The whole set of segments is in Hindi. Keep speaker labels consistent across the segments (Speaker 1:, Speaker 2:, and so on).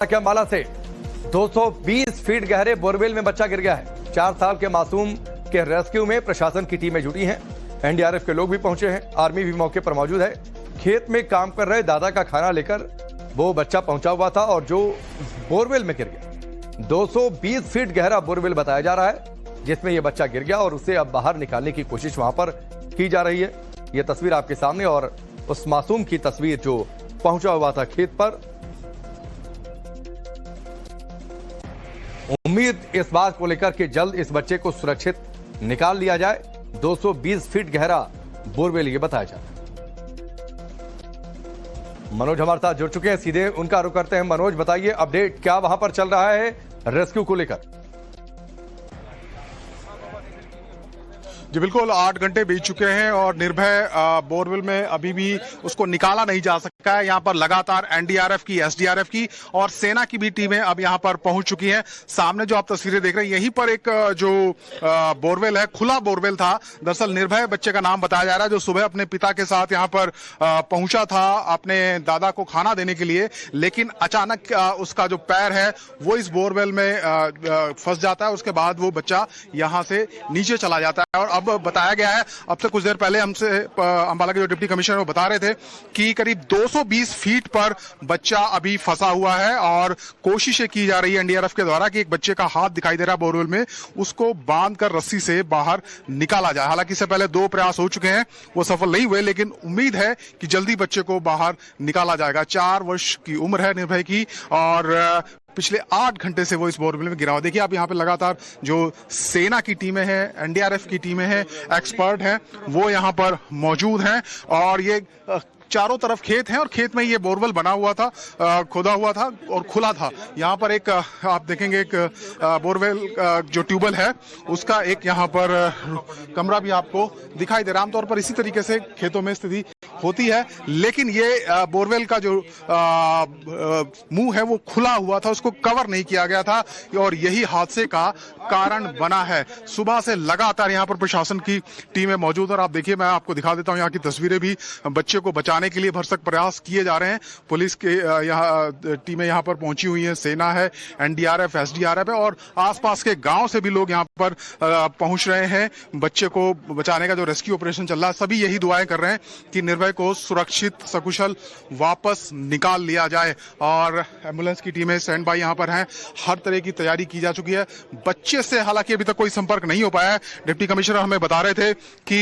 Speaker 1: के अंबाला से 220 फीट गहरे बोरवेल में बच्चा गिर गया है। 4 साल के मासूम के रेस्क्यू में प्रशासन की टीमें जुटी हैं। एनडीआरएफ के लोग भी पहुंचे हैं। आर्मी भी मौके पर मौजूद है। खेत में काम कर रहे दादा का खाना लेकर वो बच्चा पहुंचा हुआ था और जो बोरवेल में गिर गया। 220 फीट गहरा बोरवेल बताया जा रहा है, जिसमें यह बच्चा गिर गया और उसे अब बाहर निकालने की कोशिश वहां पर की जा रही है। यह तस्वीर आपके सामने और उस मासूम की तस्वीर जो पहुंचा हुआ था खेत पर। उम्मीद इस बात को लेकर कि जल्द इस बच्चे को सुरक्षित निकाल लिया जाए। 220 फीट गहरा बोरवेल ये बताया जाता है। मनोज हमारे साथ जुड़ चुके हैं, सीधे उनका रुख करते हैं। मनोज, बताइए अपडेट क्या वहां पर चल रहा है रेस्क्यू को लेकर?
Speaker 2: जी बिल्कुल, 8 घंटे बीत चुके हैं और निर्भय बोरवेल में अभी भी उसको निकाला नहीं जा सका है। यहाँ पर लगातार एनडीआरएफ की, एसडीआरएफ की और सेना की भी टीमें अब यहाँ पर पहुंच चुकी हैं। सामने जो आप तस्वीरें देख रहे हैं, यहीं पर एक जो बोरवेल है, खुला बोरवेल था। दरअसल निर्भय बच्चे का नाम बताया जा रहा है, जो सुबह अपने पिता के साथ यहाँ पर पहुंचा था अपने दादा को खाना देने के लिए, लेकिन अचानक उसका जो पैर है वो इस बोरवेल में फंस जाता है। उसके बाद वो बच्चा यहाँ से नीचे चला जाता है। और अब बताया गया है, अब से कुछ देर पहले हमसे अंबाला के जो डिप्टी कमिश्नर वो बता रहे थे कि करीब 220 फीट पर बच्चा अभी फंसा हुआ है और कोशिशें की जा रही है एनडीआरएफ के द्वारा कि एक बच्चे का हाथ दिखाई दे रहा है बोरवेल में, उसको बांधकर रस्सी से बाहर निकाला जाए। हालांकि इससे पहले 2 प्रयास हो चुके हैं, वो सफल नहीं हुए, लेकिन उम्मीद है कि जल्दी बच्चे को बाहर निकाला जाएगा। 4 वर्ष की उम्र है निर्भय की और पिछले 8 घंटे से वो इस बोरवेल में गिरा हुआ। देखिए आप यहाँ पे लगातार जो सेना की टीमें हैं, एनडीआरएफ की टीमें हैं, एक्सपर्ट हैं, वो यहाँ पर मौजूद हैं। और ये चारों तरफ खेत हैं और खेत में ये बोरवेल बना हुआ था, खोदा हुआ था और खुला था। यहाँ पर एक आप देखेंगे एक बोरवेल जो ट्यूबवेल है उसका एक यहाँ पर कमरा भी आपको दिखाई दे रहा है। आमतौर पर इसी तरीके से खेतों में स्थिति होती है, लेकिन ये बोरवेल का जो मुंह है वो खुला हुआ था, उसको कवर नहीं किया गया था और यही हादसे का कारण बना है। सुबह से लगातार यहाँ पर प्रशासन की टीमें मौजूद और आप देखिए, मैं आपको दिखा देता हूँ यहाँ की तस्वीरें भी। बच्चे को बचाने के लिए भरसक प्रयास किए जा रहे हैं। पुलिस के यहाँ टीमें यहाँ पर पहुंची हुई हैं, सेना है, एनडीआरएफ, एसडीआरएफ है और आसपास के गांव से भी लोग यहाँ पर पहुंच रहे हैं। बच्चे को बचाने का जो रेस्क्यू ऑपरेशन चल रहा है, सभी यही दुआएं कर रहे हैं कि निर्भय को सुरक्षित सकुशल वापस निकाल लिया जाए। और एम्बुलेंस की टीमें स्टैंड बाय यहाँ पर हैं, हर तरह की तैयारी की जा चुकी है। बच्चे से हालांकि अभी तक कोई संपर्क नहीं हो पाया है। डिप्टी कमिश्नर हमें बता रहे थे कि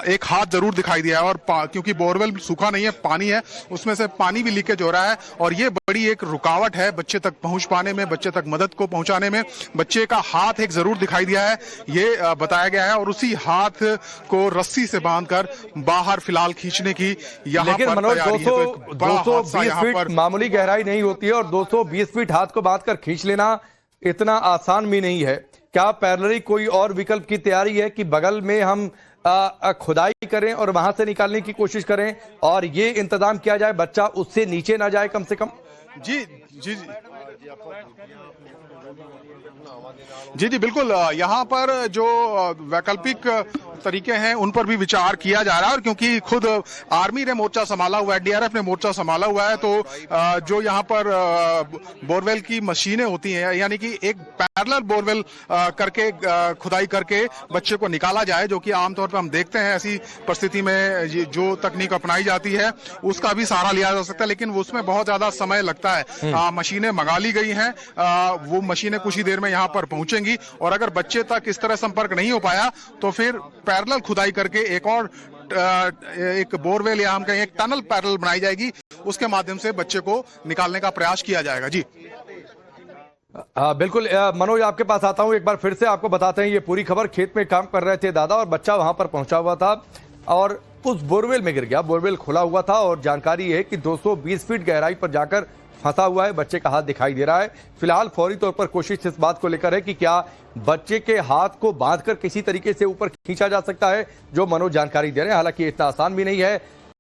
Speaker 2: एक हाथ जरूर दिखाई दिया है और क्योंकि बोरवेल सूखा नहीं है, पानी है, उसमें से पानी भी लीकेज हो रहा है और ये बड़ी एक रुकावट है बच्चे तक पहुंच पाने में, बच्चे तक मदद को पहुंचाने में। बच्चे का हाथ एक जरूर दिखाई दिया है, ये बताया गया है और उसी हाथ को रस्सी से बांधकर बाहर फिलहाल खींचने की यहाँ पर
Speaker 1: मनोज,
Speaker 2: तैयारी है।
Speaker 1: 220 फीट मामूली गहराई नहीं होती है और 220 फीट हाथ को बांधकर खींच लेना इतना आसान भी नहीं है। क्या पैरेलली कोई और विकल्प की तैयारी है कि बगल में हम खुदाई करें और वहां से निकालने की कोशिश करें और ये इंतजाम किया जाए बच्चा उससे नीचे ना जाए कम से कम?
Speaker 2: जी जी जी जी जी बिल्कुल, यहाँ पर जो वैकल्पिक तरीके हैं उन पर भी विचार किया जा रहा है। और क्योंकि खुद आर्मी ने मोर्चा संभाला हुआ है, एनडीआरएफ ने मोर्चा संभाला हुआ है, तो जो यहाँ पर बोरवेल की मशीनें होती हैं, यानी कि एक पैरेलल बोरवेल करके खुदाई करके बच्चे को निकाला जाए, जो कि आमतौर पर हम देखते हैं ऐसी परिस्थिति में जो तकनीक अपनाई जाती है उसका भी सहारा लिया जा सकता है, लेकिन उसमें बहुत ज्यादा समय लगता है। मशीनें मंगा ली गई हैं, वो मशीनें कुछ ही देर में यहाँ पर पहुंचेंगी और अगर बच्चे तक इस तरह संपर्क नहीं हो पाया तो फिर पैरेलल खुदाई करके एक बोरवेल या हम कहें एक टनल पैरेलल बनाई जाएगी, उसके माध्यम से बच्चे को निकालने का प्रयास किया जाएगा। जी
Speaker 1: बिल्कुल मनोज, आपके पास आता हूं। एक बार फिर से आपको बताते हैं ये पूरी खबर। खेत में काम कर रहे थे दादा और बच्चा वहां पर पहुंचा हुआ था और उस बोरवेल में गिर गया। बोरवेल खुला हुआ था और जानकारी है कि 220 फीट गहराई पर जाकर फंसा हुआ है। बच्चे का हाथ दिखाई दे रहा है। फिलहाल फौरी तौर पर कोशिश इस बात को लेकर है कि क्या बच्चे के हाथ को बांधकर किसी तरीके से ऊपर खींचा जा सकता है, जो मनोज जानकारी दे रहे हैं। हालांकि इतना आसान भी नहीं है।